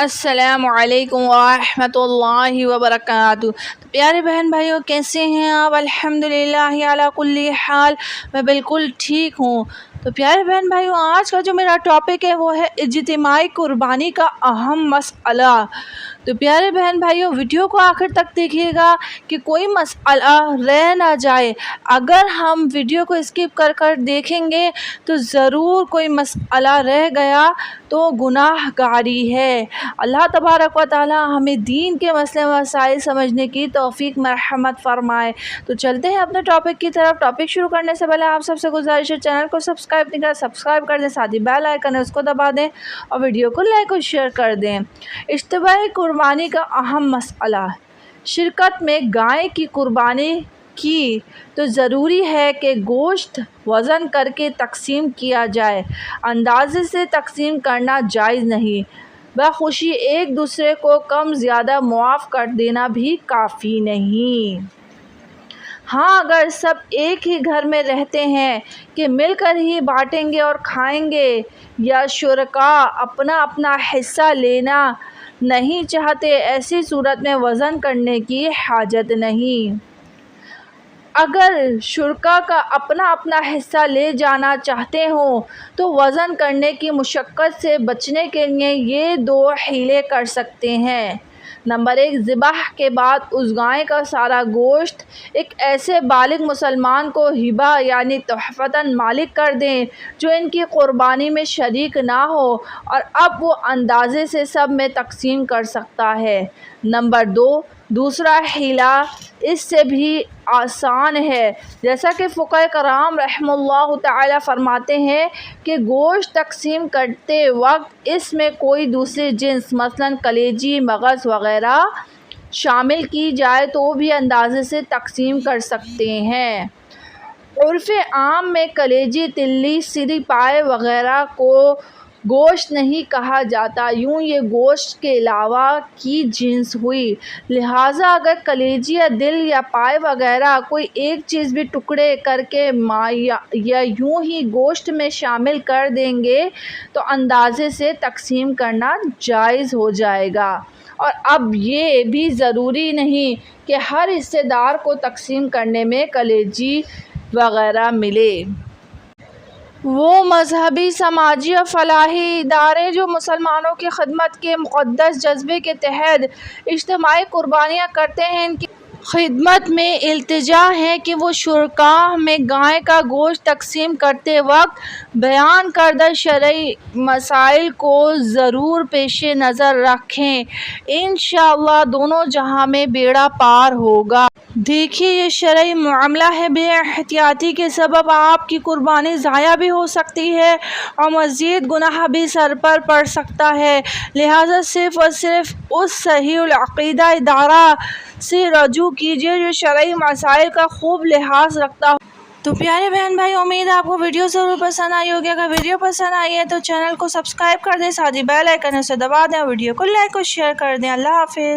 السلام علیکم ورحمۃ اللہ وبرکاتہ۔ تو پیارے بہن بھائیوں، کیسے ہیں آپ؟ الحمدللہ علی کل حال، میں بالکل ٹھیک ہوں۔ تو پیارے بہن بھائیوں، آج کا جو میرا ٹاپک ہے وہ ہے اجتماعی قربانی کا اہم مسئلہ۔ تو پیارے بہن بھائیوں، ویڈیو کو آخر تک دیکھیے گا کہ کوئی مسئلہ رہ نہ جائے۔ اگر ہم ویڈیو کو اسکپ کر کر دیکھیں گے تو ضرور کوئی مسئلہ رہ گیا تو گناہ گاری ہے۔ اللہ تبارک و تعالی ہمیں دین کے مسئلے مسائل سمجھنے کی توفیق مرحمت فرمائے۔ تو چلتے ہیں اپنے ٹاپک کی طرف۔ ٹاپک شروع کرنے سے پہلے آپ سب سے گزارش ہے، چینل کو سبسکرائب نہیں کرا سبسکرائب کر دیں، ساتھ ہی بیل آئیکن ہے اس کو دبا دیں اور ویڈیو کو لائک اور شیئر کر دیں۔ اجتماعی قربانی کا اہم مسئلہ۔ شرکت میں گائے کی قربانی کی تو ضروری ہے کہ گوشت وزن کر کے تقسیم کیا جائے۔ اندازے سے تقسیم کرنا جائز نہیں، بخوشی ایک دوسرے کو کم زیادہ معاف کر دینا بھی کافی نہیں۔ ہاں، اگر سب ایک ہی گھر میں رہتے ہیں کہ مل کر ہی بانٹیں گے اور کھائیں گے، یا شرکاء اپنا اپنا حصہ لینا نہیں چاہتے، ایسی صورت میں وزن کرنے کی حاجت نہیں۔ اگر شرکاء کا اپنا اپنا حصہ لے جانا چاہتے ہوں تو وزن کرنے کی مشقت سے بچنے کے لیے یہ دو حیلے کر سکتے ہیں۔ نمبر 1، ذبح کے بعد اس گائے کا سارا گوشت ایک ایسے بالغ مسلمان کو ہبہ یعنی تحفۃً مالک کر دیں جو ان کی قربانی میں شریک نہ ہو، اور اب وہ اندازے سے سب میں تقسیم کر سکتا ہے۔ نمبر 2، دوسرا حیلہ اس سے بھی آسان ہے، جیسا کہ فقہاء کرام رحمہ اللہ تعالی فرماتے ہیں کہ گوشت تقسیم کرتے وقت اس میں کوئی دوسری جنس مثلاً کلیجی، مغز وغیرہ شامل کی جائے تو بھی اندازے سے تقسیم کر سکتے ہیں۔ عرف عام میں کلیجی، تلی، سری پائے وغیرہ کو گوشت نہیں کہا جاتا، یوں یہ گوشت کے علاوہ کی جنس ہوئی۔ لہٰذا اگر کلیجی یا دل یا پائے وغیرہ کوئی ایک چیز بھی ٹکڑے کر کے یا یوں ہی گوشت میں شامل کر دیں گے تو اندازے سے تقسیم کرنا جائز ہو جائے گا۔ اور اب یہ بھی ضروری نہیں کہ ہر حصے دار کو تقسیم کرنے میں کلیجی وغیرہ ملے۔ وہ مذہبی، سماجی اور فلاحی ادارے جو مسلمانوں کی خدمت کے مقدس جذبے کے تحت اجتماعی قربانیاں کرتے ہیں، ان کی خدمت میں التجا ہے کہ وہ شرکاء میں گائے کا گوشت تقسیم کرتے وقت بیان کردہ شرعی مسائل کو ضرور پیش نظر رکھیں۔ انشاءاللہ دونوں جہاں میں بیڑا پار ہوگا۔ دیکھیے، یہ شرعی معاملہ ہے، بے احتیاطی کے سبب آپ کی قربانی ضائع بھی ہو سکتی ہے اور مزید گناہ بھی سر پر پڑ سکتا ہے۔ لہٰذا صرف اور صرف اس صحیح العقیدہ ادارہ سے رجوع کیجیے جو شرعی مسائل کا خوب لحاظ رکھتا ہو۔ تو پیارے بہن بھائی، امید ہے آپ کو ویڈیو ضرور پسند آئی ہوگی۔ اگر ویڈیو پسند آئی ہے تو چینل کو سبسکرائب کر دیں، ساتھ ہی بیل آئیکن اسے دبا دیں اور ویڈیو کو لائک اور شیئر کر دیں۔ اللہ حافظ۔